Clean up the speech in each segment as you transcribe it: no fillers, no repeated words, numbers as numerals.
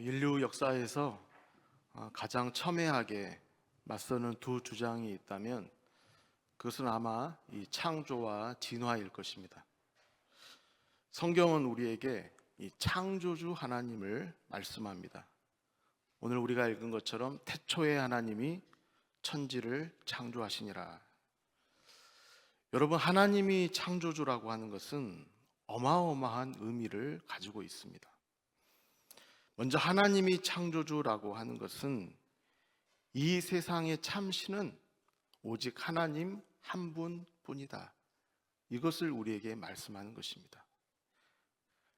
인류 역사에서 가장 첨예하게 맞서는 두 주장이 있다면 그것은 아마 이 창조와 진화일 것입니다. 성경은 우리에게 이 창조주 하나님을 말씀합니다. 오늘 우리가 읽은 것처럼 태초에 하나님이 천지를 창조하시니라. 여러분, 하나님이 창조주라고 하는 것은 어마어마한 의미를 가지고 있습니다. 먼저 하나님이 창조주라고 하는 것은 이 세상의 참신은 오직 하나님 한 분뿐이다. 이것을 우리에게 말씀하는 것입니다.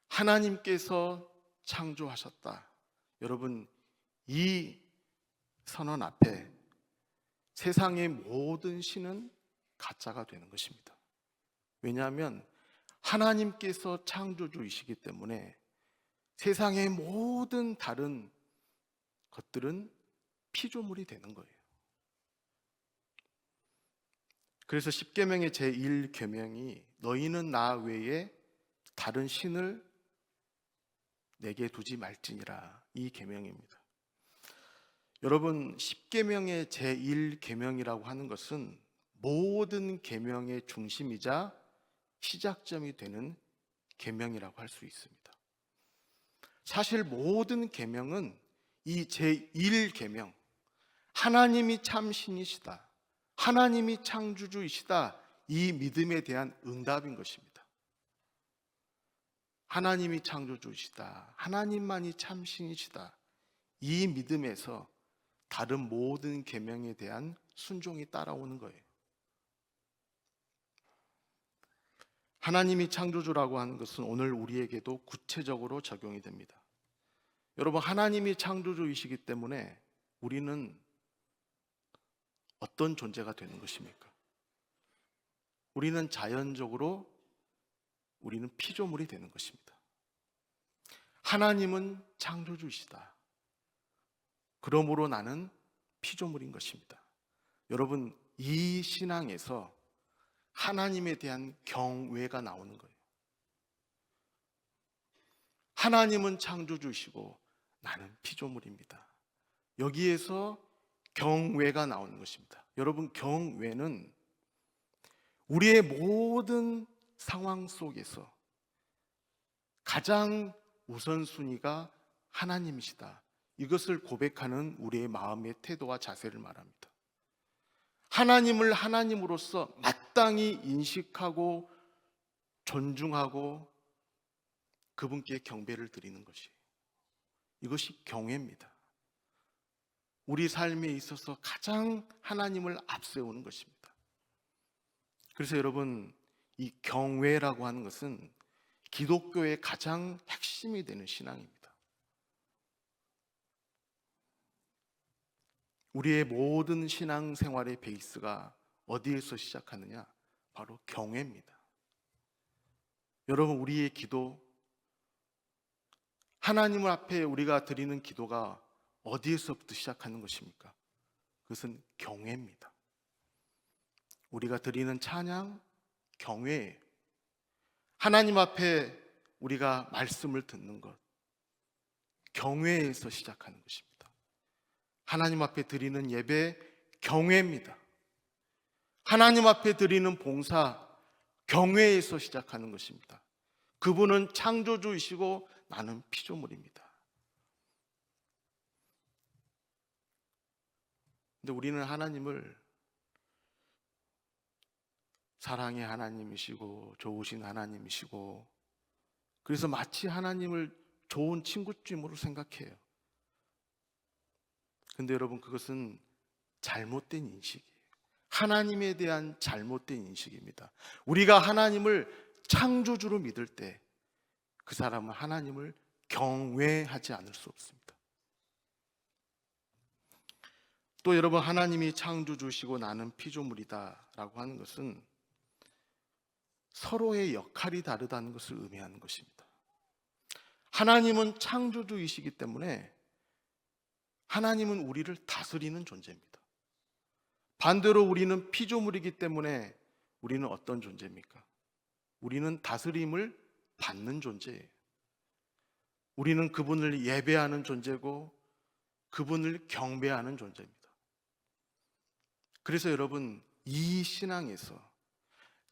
하나님께서 창조하셨다. 여러분, 이 선언 앞에 세상의 모든 신은 가짜가 되는 것입니다. 왜냐하면 하나님께서 창조주이시기 때문에 세상의 모든 다른 것들은 피조물이 되는 거예요. 그래서 십계명의 제1계명이 너희는 나 외에 다른 신을 내게 두지 말지니라, 이 계명입니다. 여러분, 십계명의 제1계명이라고 하는 것은 모든 계명의 중심이자 시작점이 되는 계명이라고 할 수 있습니다. 사실 모든 계명은 이 제1계명, 하나님이 참 신이시다, 하나님이 창조주이시다, 이 믿음에 대한 응답인 것입니다. 하나님이 창조주이시다, 하나님만이 참 신이시다, 이 믿음에서 다른 모든 계명에 대한 순종이 따라오는 거예요. 하나님이 창조주라고 하는 것은 오늘 우리에게도 구체적으로 적용이 됩니다. 여러분, 하나님이 창조주이시기 때문에 우리는 어떤 존재가 되는 것입니까? 우리는 자연적으로 우리는 피조물이 되는 것입니다. 하나님은 창조주이시다. 그러므로 나는 피조물인 것입니다. 여러분, 이 신앙에서 하나님에 대한 경외가 나오는 거예요. 하나님은 창조주시고 나는 피조물입니다. 여기에서 경외가 나오는 것입니다. 여러분, 경외는 우리의 모든 상황 속에서 가장 우선순위가 하나님이시다, 이것을 고백하는 우리의 마음의 태도와 자세를 말합니다. 하나님을 하나님으로서 마땅히 인식하고 존중하고 그분께 경배를 드리는 것이, 이것이 경외입니다. 우리 삶에 있어서 가장 하나님을 앞세우는 것입니다. 그래서 여러분, 이 경외라고 하는 것은 기독교의 가장 핵심이 되는 신앙입니다. 우리의 모든 신앙생활의 베이스가 어디에서 시작하느냐? 바로 경외입니다. 여러분, 우리의 기도, 하나님 앞에 우리가 드리는 기도가 어디에서부터 시작하는 것입니까? 그것은 경외입니다. 우리가 드리는 찬양, 경외예요. 하나님 앞에 우리가 말씀을 듣는 것, 경외에서 시작하는 것입니다. 하나님 앞에 드리는 예배, 경외입니다. 하나님 앞에 드리는 봉사, 경외에서 시작하는 것입니다. 그분은 창조주이시고 나는 피조물입니다. 근데 우리는 하나님을 사랑의 하나님이시고 좋으신 하나님이시고, 그래서 마치 하나님을 좋은 친구쯤으로 생각해요. 근데 여러분, 그것은 잘못된 인식이에요. 하나님에 대한 잘못된 인식입니다. 우리가 하나님을 창조주로 믿을 때 그 사람은 하나님을 경외하지 않을 수 없습니다. 또 여러분, 하나님이 창조주시고 나는 피조물이다 라고 하는 것은 서로의 역할이 다르다는 것을 의미하는 것입니다. 하나님은 창조주이시기 때문에 하나님은 우리를 다스리는 존재입니다. 반대로 우리는 피조물이기 때문에 우리는 어떤 존재입니까? 우리는 다스림을 받는 존재예요. 우리는 그분을 예배하는 존재고 그분을 경배하는 존재입니다. 그래서 여러분, 이 신앙에서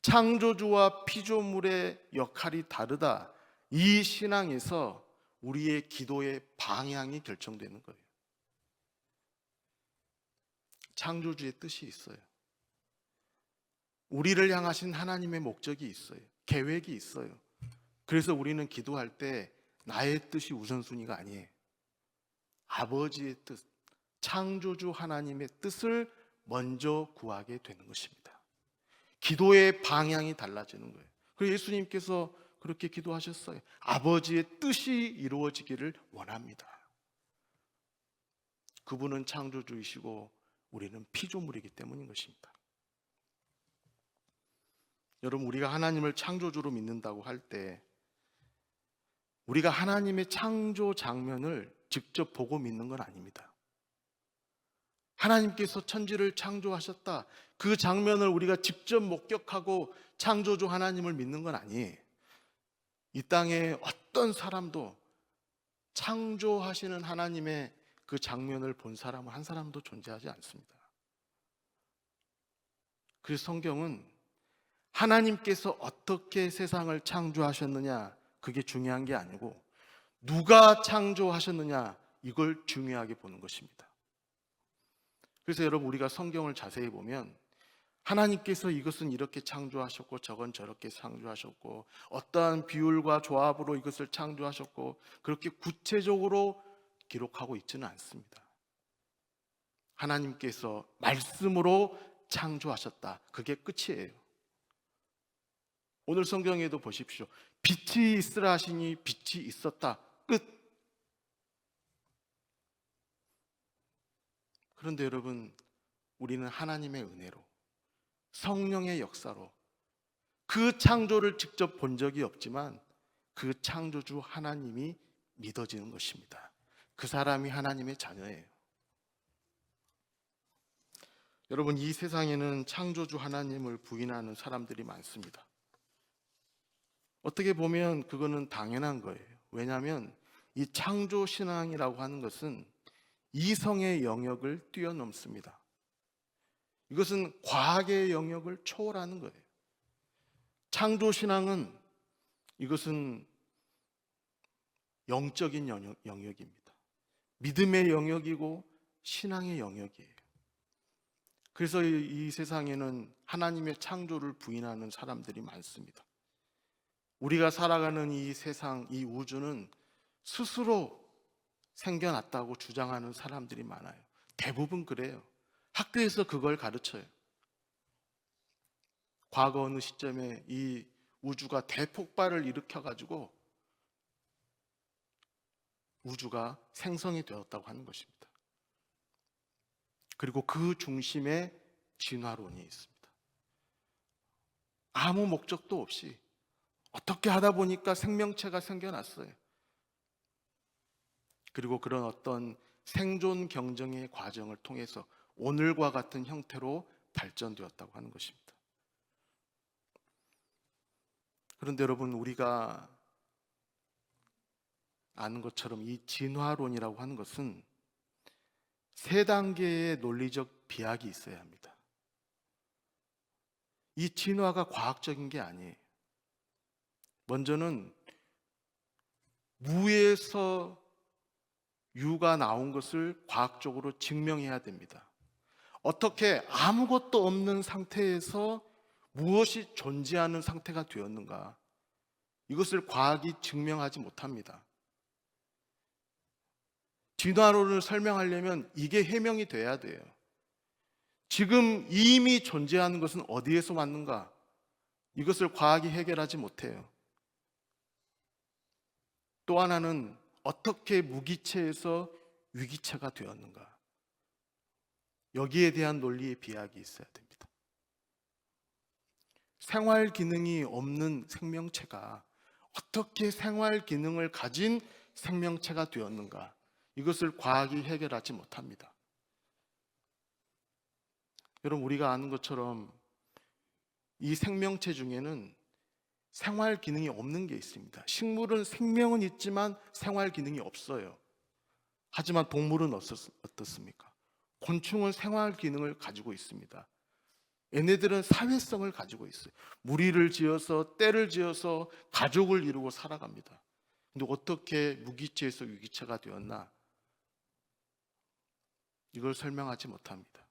창조주와 피조물의 역할이 다르다, 이 신앙에서 우리의 기도의 방향이 결정되는 거예요. 창조주의 뜻이 있어요. 우리를 향하신 하나님의 목적이 있어요. 계획이 있어요. 그래서 우리는 기도할 때 나의 뜻이 우선순위가 아니에요. 아버지의 뜻, 창조주 하나님의 뜻을 먼저 구하게 되는 것입니다. 기도의 방향이 달라지는 거예요. 그래서 예수님께서 그렇게 기도하셨어요. 아버지의 뜻이 이루어지기를 원합니다. 그분은 창조주이시고 우리는 피조물이기 때문인 것입니다. 여러분, 우리가 하나님을 창조주로 믿는다고 할 때 우리가 하나님의 창조 장면을 직접 보고 믿는 건 아닙니다. 하나님께서 천지를 창조하셨다, 그 장면을 우리가 직접 목격하고 창조주 하나님을 믿는 건 아니에요. 이 땅에 어떤 사람도 창조하시는 하나님의 그 장면을 본 사람은 한 사람도 존재하지 않습니다. 그래서 성경은 하나님께서 어떻게 세상을 창조하셨느냐, 그게 중요한 게 아니고 누가 창조하셨느냐, 이걸 중요하게 보는 것입니다. 그래서 여러분, 우리가 성경을 자세히 보면 하나님께서 이것은 이렇게 창조하셨고 저건 저렇게 창조하셨고 어떠한 비율과 조합으로 이것을 창조하셨고 그렇게 구체적으로 기록하고 있지는 않습니다. 하나님께서 말씀으로 창조하셨다, 그게 끝이에요. 오늘 성경에도 보십시오. 빛이 있으라 하시니 빛이 있었다, 끝. 그런데 여러분, 우리는 하나님의 은혜로, 성령의 역사로 그 창조를 직접 본 적이 없지만 그 창조주 하나님이 믿어지는 것입니다. 그 사람이 하나님의 자녀예요. 여러분, 이 세상에는 창조주 하나님을 부인하는 사람들이 많습니다. 어떻게 보면 그거는 당연한 거예요. 왜냐하면 이 창조 신앙이라고 하는 것은 이성의 영역을 뛰어넘습니다. 이것은 과학의 영역을 초월하는 거예요. 창조 신앙은 이것은 영적인 영역입니다. 믿음의 영역이고 신앙의 영역이에요. 그래서 이 세상에는 하나님의 창조를 부인하는 사람들이 많습니다. 우리가 살아가는 이 세상, 이 우주는 스스로 생겨났다고 주장하는 사람들이 많아요. 대부분 그래요. 학교에서 그걸 가르쳐요. 과거 어느 시점에 이 우주가 대폭발을 일으켜가지고 우주가 생성이 되었다고 하는 것입니다. 그리고 그 중심에 진화론이 있습니다. 아무 목적도 없이 어떻게 하다 보니까 생명체가 생겨났어요. 그리고 그런 어떤 생존 경쟁의 과정을 통해서 오늘과 같은 형태로 발전되었다고 하는 것입니다. 그런데 여러분, 우리가 아는 것처럼 이 진화론이라고 하는 것은 세 단계의 논리적 비약이 있어야 합니다. 이 진화가 과학적인 게 아니에요. 먼저는 무에서 유가 나온 것을 과학적으로 증명해야 됩니다. 어떻게 아무것도 없는 상태에서 무엇이 존재하는 상태가 되었는가, 이것을 과학이 증명하지 못합니다. 진화론을 설명하려면 이게 해명이 돼야 돼요. 지금 이미 존재하는 것은 어디에서 왔는가, 이것을 과학이 해결하지 못해요. 또 하나는 어떻게 무기체에서 위기체가 되었는가, 여기에 대한 논리의 비약이 있어야 됩니다. 생활 기능이 없는 생명체가 어떻게 생활 기능을 가진 생명체가 되었는가, 이것을 과학이 해결하지 못합니다. 여러분, 우리가 아는 것처럼 이 생명체 중에는 생활 기능이 없는 게 있습니다. 식물은 생명은 있지만 생활 기능이 없어요. 하지만 동물은 어떻습니까? 곤충은 생활 기능을 가지고 있습니다. 얘네들은 사회성을 가지고 있어요. 무리를 지어서 떼를 지어서 가족을 이루고 살아갑니다. 근데 어떻게 무기체에서 유기체가 되었나? 이걸 설명하지 못합니다.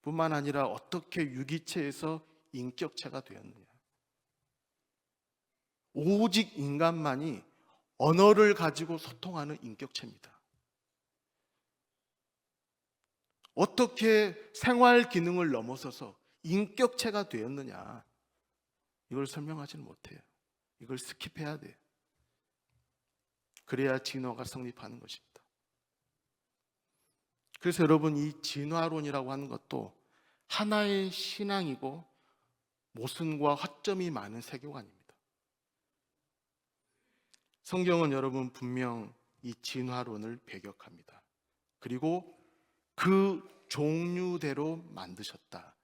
뿐만 아니라 어떻게 유기체에서 인격체가 되었느냐? 오직 인간만이 언어를 가지고 소통하는 인격체입니다. 어떻게 생활 기능을 넘어서서 인격체가 되었느냐? 이걸 설명하지는 못해요. 이걸 스킵해야 돼요. 그래야 진화가 성립하는 것입니다. 그래서 여러분, 이 진화론이라고 하는 것도 하나의 신앙이고 모순과 허점이 많은 세계관입니다. 성경은 여러분 분명 이 진화론을 배격합니다. 그리고 그 종류대로 만드셨다.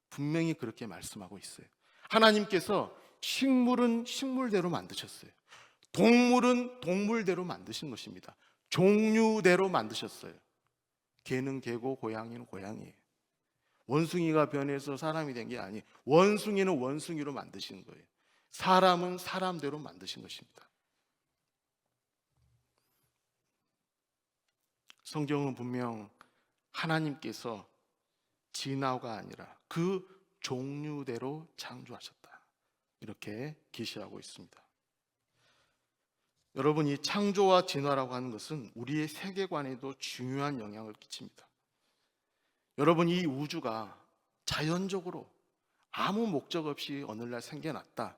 분명히 그렇게 말씀하고 있어요. 하나님께서 식물은 식물대로 만드셨어요. 동물은 동물대로 만드신 것입니다. 종류대로 만드셨어요. 개는 개고 고양이는 고양이에요. 원숭이가 변해서 사람이 된 게 아니에요. 원숭이는 원숭이로 만드신 거예요. 사람은 사람대로 만드신 것입니다. 성경은 분명 하나님께서 진화가 아니라 그 종류대로 창조하셨다. 이렇게 계시하고 있습니다. 여러분, 이 창조와 진화라고 하는 것은 우리의 세계관에도 중요한 영향을 끼칩니다. 여러분, 이 우주가 자연적으로 아무 목적 없이 어느 날 생겨났다.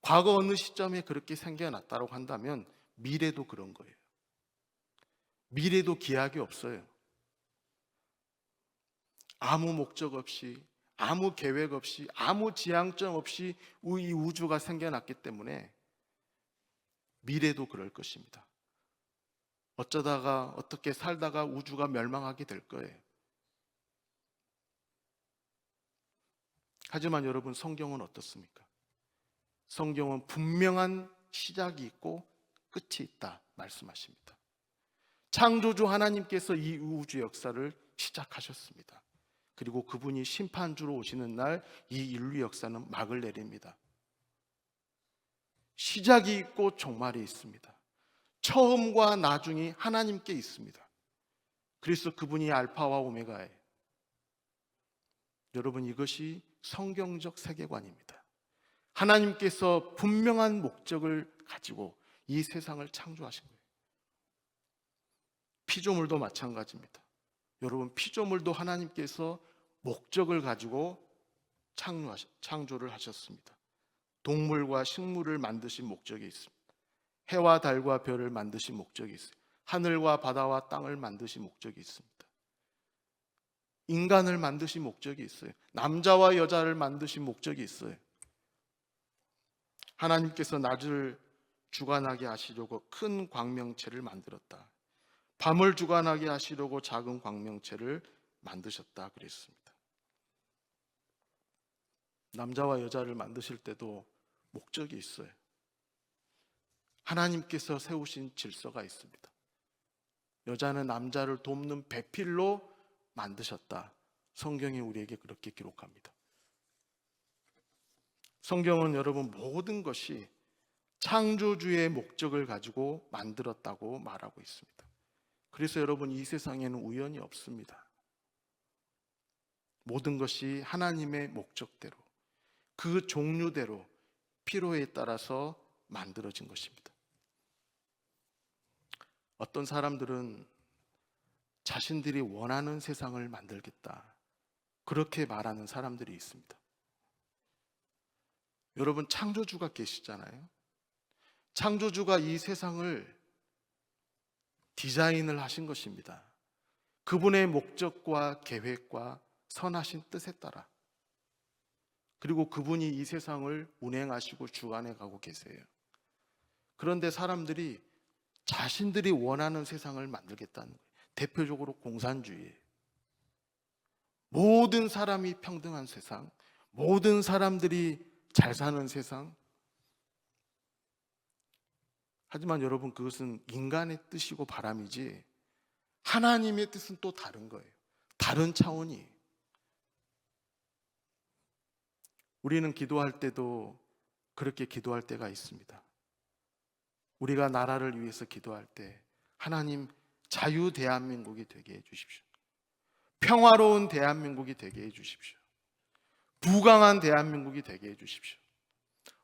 과거 어느 시점에 그렇게 생겨났다고 한다면 미래도 그런 거예요. 미래도 기약이 없어요. 아무 목적 없이, 아무 계획 없이, 아무 지향점 없이 이 우주가 생겨났기 때문에 미래도 그럴 것입니다. 어쩌다가 어떻게 살다가 우주가 멸망하게 될 거예요. 하지만 여러분, 성경은 어떻습니까? 성경은 분명한 시작이 있고 끝이 있다 말씀하십니다. 창조주 하나님께서 이 우주 역사를 시작하셨습니다. 그리고 그분이 심판주로 오시는 날 이 인류 역사는 막을 내립니다. 시작이 있고 종말이 있습니다. 처음과 나중이 하나님께 있습니다. 그래서 그분이 알파와 오메가예요. 여러분, 이것이 성경적 세계관입니다. 하나님께서 분명한 목적을 가지고 이 세상을 창조하신 거예요. 피조물도 마찬가지입니다. 여러분, 피조물도 하나님께서 목적을 가지고 창조를 하셨습니다. 동물과 식물을 만드신 목적이 있습니다. 해와 달과 별을 만드신 목적이 있어요. 하늘과 바다와 땅을 만드신 목적이 있습니다. 인간을 만드신 목적이 있어요. 남자와 여자를 만드신 목적이 있어요. 하나님께서 낮을 주관하게 하시려고 큰 광명체를 만들었다. 밤을 주관하게 하시려고 작은 광명체를 만드셨다 그랬습니다. 남자와 여자를 만드실 때도 목적이 있어요. 하나님께서 세우신 질서가 있습니다. 여자는 남자를 돕는 배필로 만드셨다. 성경이 우리에게 그렇게 기록합니다. 성경은 여러분 모든 것이 창조주의 목적을 가지고 만들었다고 말하고 있습니다. 그래서 여러분, 이 세상에는 우연이 없습니다. 모든 것이 하나님의 목적대로, 그 종류대로 필요에 따라서 만들어진 것입니다. 어떤 사람들은 자신들이 원하는 세상을 만들겠다, 그렇게 말하는 사람들이 있습니다. 여러분, 창조주가 계시잖아요. 창조주가 이 세상을 디자인을 하신 것입니다. 그분의 목적과 계획과 선하신 뜻에 따라. 그리고 그분이 이 세상을 운행하시고 주관해 가고 계세요. 그런데 사람들이 자신들이 원하는 세상을 만들겠다는 거예요. 대표적으로 공산주의예요. 모든 사람이 평등한 세상, 모든 사람들이 잘 사는 세상, 하지만 여러분, 그것은 인간의 뜻이고 바람이지 하나님의 뜻은 또 다른 거예요. 다른 차원이에요. 우리는 기도할 때도 그렇게 기도할 때가 있습니다. 우리가 나라를 위해서 기도할 때, 하나님, 자유 대한민국이 되게 해 주십시오. 평화로운 대한민국이 되게 해 주십시오. 부강한 대한민국이 되게 해 주십시오.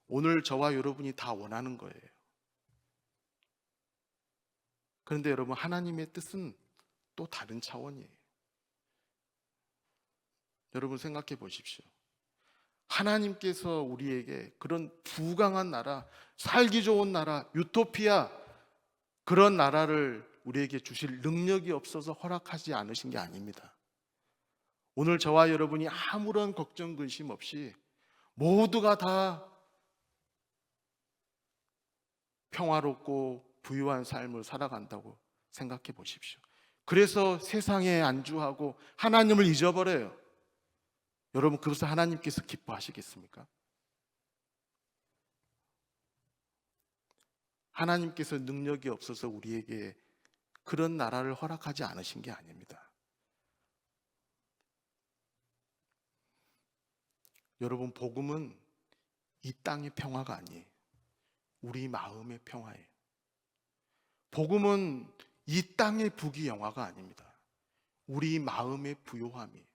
오늘 저와 여러분이 다 원하는 거예요. 그런데 여러분, 하나님의 뜻은 또 다른 차원이에요. 여러분 생각해 보십시오. 하나님께서 우리에게 그런 부강한 나라, 살기 좋은 나라, 유토피아, 그런 나라를 우리에게 주실 능력이 없어서 허락하지 않으신 게 아닙니다. 오늘 저와 여러분이 아무런 걱정 근심 없이 모두가 다 평화롭고 부유한 삶을 살아간다고 생각해 보십시오. 그래서 세상에 안주하고 하나님을 잊어버려요. 여러분, 그것을 하나님께서 기뻐하시겠습니까? 하나님께서 능력이 없어서 우리에게 그런 나라를 허락하지 않으신 게 아닙니다. 여러분, 복음은 이 땅의 평화가 아니에요. 우리 마음의 평화예요. 복음은 이 땅의 부귀영화가 아닙니다. 우리 마음의 부요함이에요.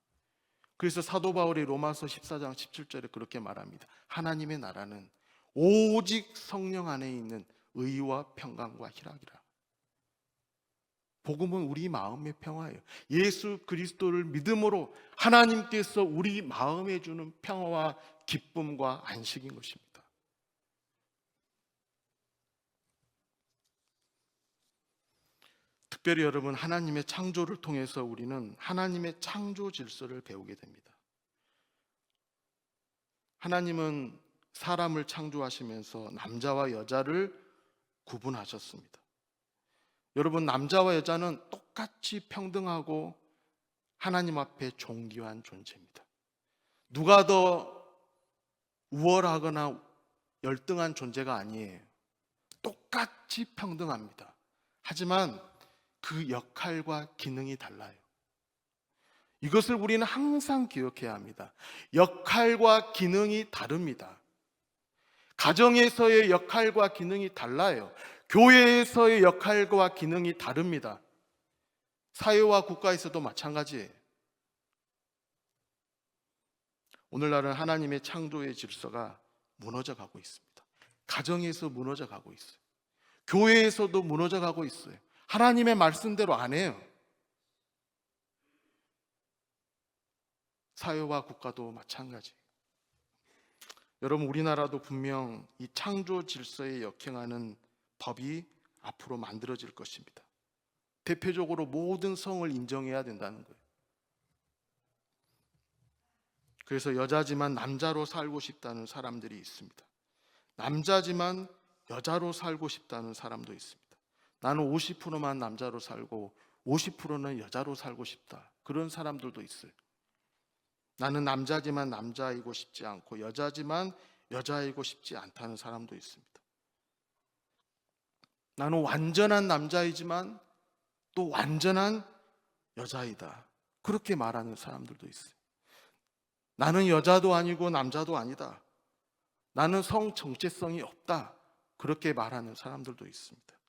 그래서 사도 바울이 로마서 14장 17절에 그렇게 말합니다. 하나님의 나라는 오직 성령 안에 있는 의와 평강과 희락이라. 복음은 우리 마음의 평화예요. 예수 그리스도를 믿음으로 하나님께서 우리 마음에 주는 평화와 기쁨과 안식인 것입니다. 특별히 여러분, 하나님의 창조를 통해서 우리는 하나님의 창조 질서를 배우게 됩니다. 하나님은 사람을 창조하시면서 남자와 여자를 구분하셨습니다. 여러분, 남자와 여자는 똑같이 평등하고 하나님 앞에 존귀한 존재입니다. 누가 더 우월하거나 열등한 존재가 아니에요. 똑같이 평등합니다. 하지만 그 역할과 기능이 달라요. 이것을 우리는 항상 기억해야 합니다. 역할과 기능이 다릅니다. 가정에서의 역할과 기능이 달라요. 교회에서의 역할과 기능이 다릅니다. 사회와 국가에서도 마찬가지예요. 오늘날은 하나님의 창조의 질서가 무너져 가고 있습니다. 가정에서 무너져 가고 있어요. 교회에서도 무너져 가고 있어요. 하나님의 말씀대로 안 해요. 사회와 국가도 마찬가지. 여러분, 우리나라도 분명 이 창조 질서에 역행하는 법이 앞으로 만들어질 것입니다. 대표적으로 모든 성을 인정해야 된다는 거예요. 그래서 여자지만 남자로 살고 싶다는 사람들이 있습니다. 남자지만 여자로 살고 싶다는 사람도 있습니다. 나는 50%만 남자로 살고 50%는 여자로 살고 싶다. 그런 사람들도 있어요. 나는 남자지만 남자이고 싶지 않고 여자지만 여자이고 싶지 않다는 사람도 있습니다. 나는 완전한 남자이지만 또 완전한 여자이다. 그렇게 말하는 사람들도 있어요. 나는 여자도 아니고 남자도 아니다. 나는 성 정체성이 없다. 그렇게 말하는 사람들도 있습니다.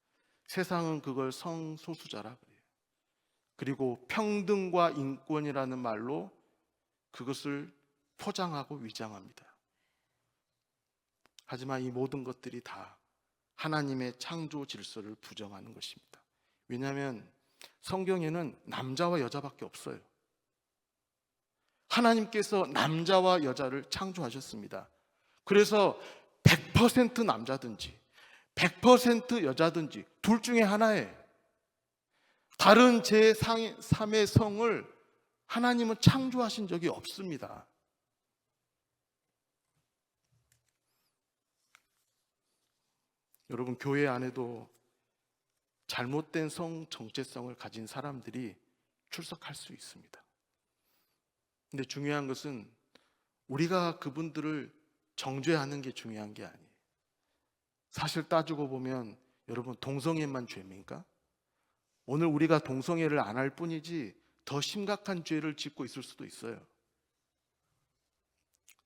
세상은 그걸 성소수자라 그래요. 그리고 평등과 인권이라는 말로 그것을 포장하고 위장합니다. 하지만 이 모든 것들이 다 하나님의 창조 질서를 부정하는 것입니다. 왜냐하면 성경에는 남자와 여자밖에 없어요. 하나님께서 남자와 여자를 창조하셨습니다. 그래서 100% 남자든지 100% 여자든지 둘 중에 하나예요. 다른 제3의 성을 하나님은 창조하신 적이 없습니다. 여러분, 교회 안에도 잘못된 성 정체성을 가진 사람들이 출석할 수 있습니다. 근데 중요한 것은 우리가 그분들을 정죄하는 게 중요한 게 아니에요. 사실 따지고 보면 여러분, 동성애만 죄입니까? 오늘 우리가 동성애를 안 할 뿐이지 더 심각한 죄를 짓고 있을 수도 있어요.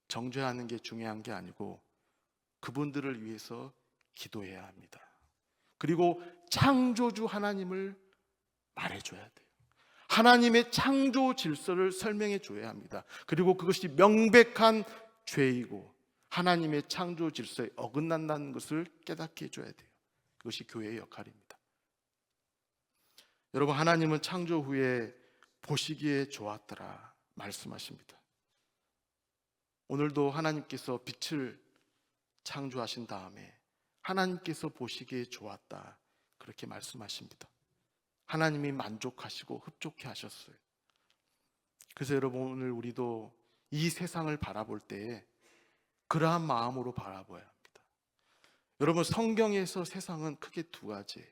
정죄하는 게 중요한 게 아니고 그분들을 위해서 기도해야 합니다. 그리고 창조주 하나님을 말해줘야 돼요. 하나님의 창조 질서를 설명해 줘야 합니다. 그리고 그것이 명백한 죄이고 하나님의 창조 질서에 어긋난다는 것을 깨닫게 해줘야 돼요. 그것이 교회의 역할입니다. 여러분, 하나님은 창조 후에 보시기에 좋았더라 말씀하십니다. 오늘도 하나님께서 빛을 창조하신 다음에 하나님께서 보시기에 좋았다 그렇게 말씀하십니다. 하나님이 만족하시고 흡족해 하셨어요. 그래서 여러분, 오늘 우리도 이 세상을 바라볼 때에 그러한 마음으로 바라봐야 합니다. 여러분, 성경에서 세상은 크게 두 가지예요.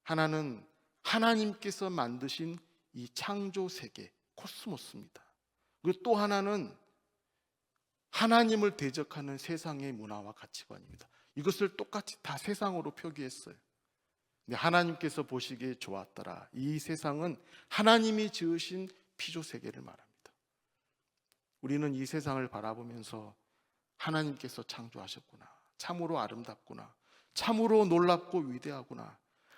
하나는 하나님께서 만드신 이 창조 세계, 코스모스입니다. 그리고 또 하나는 하나님을 대적하는 세상의 문화와 가치관입니다. 이것을 똑같이 다 세상으로 표기했어요. 근데 하나님께서 보시기에 좋았더라. 이 세상은 하나님이 지으신 피조 세계를 말합니다. 우리는 이 세상을 바라보면서 하나님께서 창조하셨구나, 참으로 아름답구나, 참으로 놀랍고 위대하구나,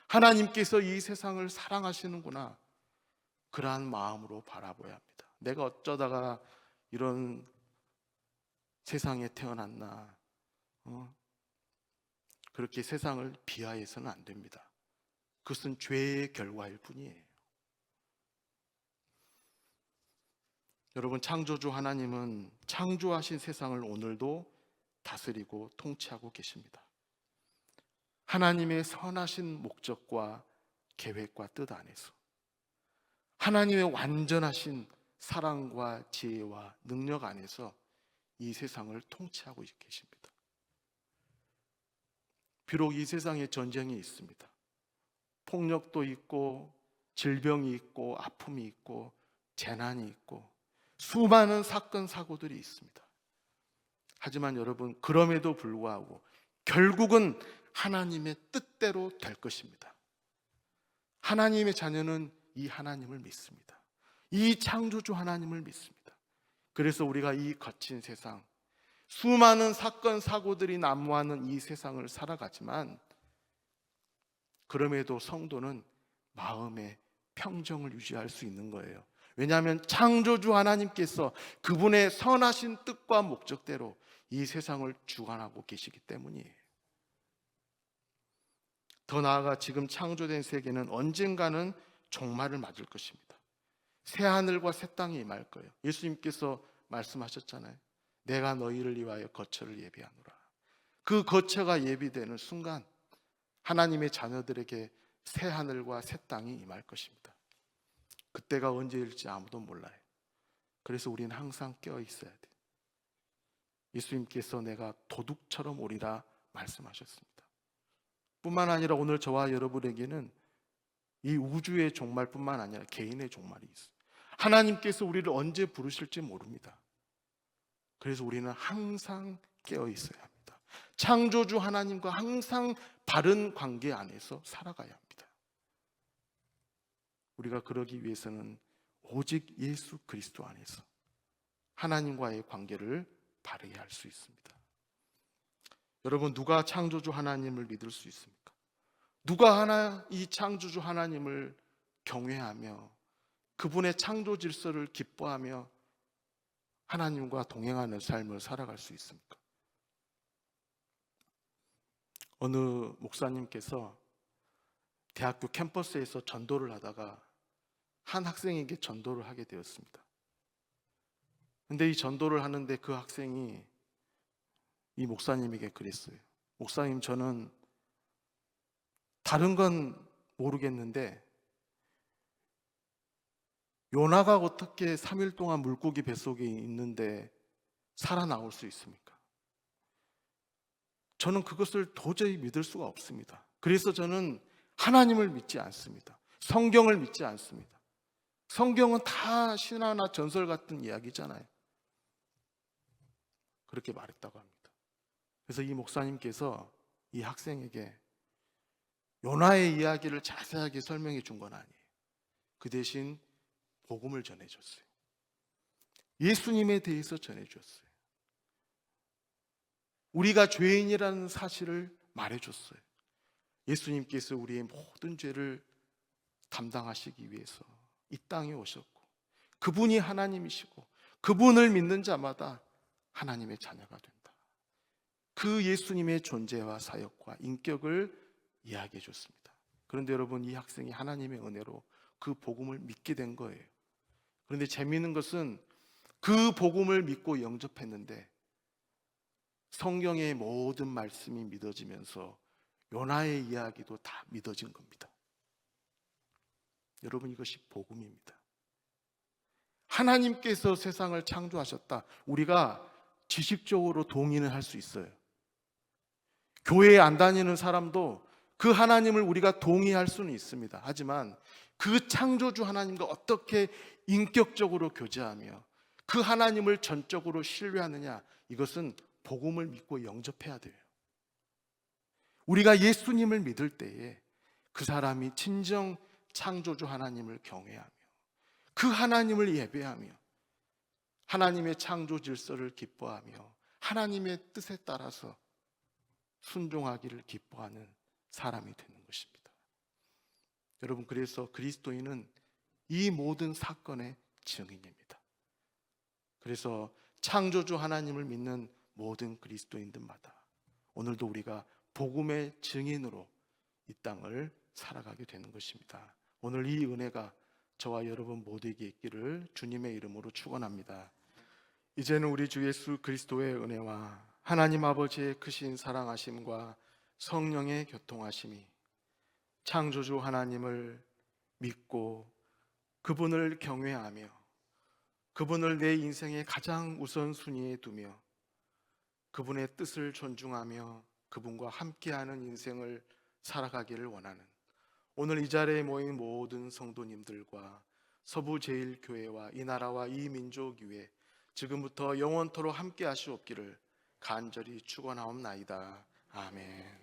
하나님께서 이 세상을 사랑하시는구나, 그러한 마음으로 바라봐야 합니다. 내가 어쩌다가 이런 세상에 태어났나, 그렇게 세상을 비하해서는 안 됩니다. 그것은 죄의 결과일 뿐이에요. 여러분, 창조주 하나님은 창조하신 세상을 오늘도 다스리고 통치하고 계십니다. 하나님의 선하신 목적과 계획과 뜻 안에서 하나님의 완전하신 사랑과 지혜와 능력 안에서 이 세상을 통치하고 계십니다. 비록 이 세상에 전쟁이 있습니다. 폭력도 있고 질병이 있고 아픔이 있고 재난이 있고 수많은 사건 사고들이 있습니다. 하지만 여러분, 그럼에도 불구하고 결국은 하나님의 뜻대로 될 것입니다. 하나님의 자녀는 이 하나님을 믿습니다. 이 창조주 하나님을 믿습니다. 그래서 우리가 이 거친 세상, 수많은 사건 사고들이 난무하는 이 세상을 살아가지만 그럼에도 성도는 마음의 평정을 유지할 수 있는 거예요. 왜냐하면 창조주 하나님께서 그분의 선하신 뜻과 목적대로 이 세상을 주관하고 계시기 때문이에요. 더 나아가 지금 창조된 세계는 언젠가는 종말을 맞을 것입니다. 새 하늘과 새 땅이 임할 거예요. 예수님께서 말씀하셨잖아요. 내가 너희를 위하여 거처를 예비하노라. 그 거처가 예비되는 순간 하나님의 자녀들에게 새 하늘과 새 땅이 임할 것입니다. 그때가 언제일지 아무도 몰라요. 그래서 우리는 항상 깨어 있어야 돼요. 예수님께서 내가 도둑처럼 오리라 말씀하셨습니다. 뿐만 아니라 오늘 저와 여러분에게는 이 우주의 종말뿐만 아니라 개인의 종말이 있어요. 하나님께서 우리를 언제 부르실지 모릅니다. 그래서 우리는 항상 깨어 있어야 합니다. 창조주 하나님과 항상 바른 관계 안에서 살아가야 합니다. 우리가 그러기 위해서는 오직 예수 그리스도 안에서 하나님과의 관계를 바르게 할 수 있습니다. 여러분, 누가 창조주 하나님을 믿을 수 있습니까? 누가 이 창조주 하나님을 경외하며 그분의 창조 질서를 기뻐하며 하나님과 동행하는 삶을 살아갈 수 있습니까? 어느 목사님께서 대학교 캠퍼스에서 전도를 하다가 한 학생에게 전도를 하게 되었습니다. 근데 이 전도를 하는데 그 학생이 이 목사님에게 그랬어요. 목사님, 저는 다른 건 모르겠는데 요나가 어떻게 3일 동안 물고기 뱃속에 있는데 살아나올 수 있습니까? 저는 그것을 도저히 믿을 수가 없습니다. 그래서 저는 하나님을 믿지 않습니다. 성경을 믿지 않습니다. 성경은 다 신화나 전설 같은 이야기잖아요. 그렇게 말했다고 합니다. 그래서 이 목사님께서 이 학생에게 요나의 이야기를 자세하게 설명해 준 건 아니에요. 그 대신 복음을 전해줬어요. 예수님에 대해서 전해줬어요. 우리가 죄인이라는 사실을 말해줬어요. 예수님께서 우리의 모든 죄를 담당하시기 위해서 이 땅에 오셨고, 그분이 하나님이시고 그분을 믿는 자마다 하나님의 자녀가 된다. 그 예수님의 존재와 사역과 인격을 이야기해 줬습니다. 그런데 여러분, 이 학생이 하나님의 은혜로 그 복음을 믿게 된 거예요. 그런데 재미있는 것은 그 복음을 믿고 영접했는데 성경의 모든 말씀이 믿어지면서 요나의 이야기도 다 믿어진 겁니다. 여러분, 이것이 복음입니다. 하나님께서 세상을 창조하셨다. 우리가 지식적으로 동의는 할 수 있어요. 교회에 안 다니는 사람도 그 하나님을 우리가 동의할 수는 있습니다. 하지만 그 창조주 하나님과 어떻게 인격적으로 교제하며 그 하나님을 전적으로 신뢰하느냐, 이것은 복음을 믿고 영접해야 돼요. 우리가 예수님을 믿을 때에 그 사람이 진정 창조주 하나님을 경외하며 그 하나님을 예배하며 하나님의 창조 질서를 기뻐하며 하나님의 뜻에 따라서 순종하기를 기뻐하는 사람이 되는 것입니다. 여러분, 그래서 그리스도인은 이 모든 사건의 증인입니다. 그래서 창조주 하나님을 믿는 모든 그리스도인들마다 오늘도 우리가 복음의 증인으로 이 땅을 살아가게 되는 것입니다. 오늘 이 은혜가 저와 여러분 모두에게 있기를 주님의 이름으로 축원합니다. 이제는 우리 주 예수 그리스도의 은혜와 하나님 아버지의 크신 사랑하심과 성령의 교통하심이 창조주 하나님을 믿고 그분을 경외하며 그분을 내 인생의 가장 우선순위에 두며 그분의 뜻을 존중하며 그분과 함께하는 인생을 살아가기를 원하는 오늘 이 자리에 모인 모든 성도님들과 서부제일교회와 이 나라와 이 민족 위에 지금부터 영원토록 함께 하시옵기를 간절히 축원하옵나이다. 아멘.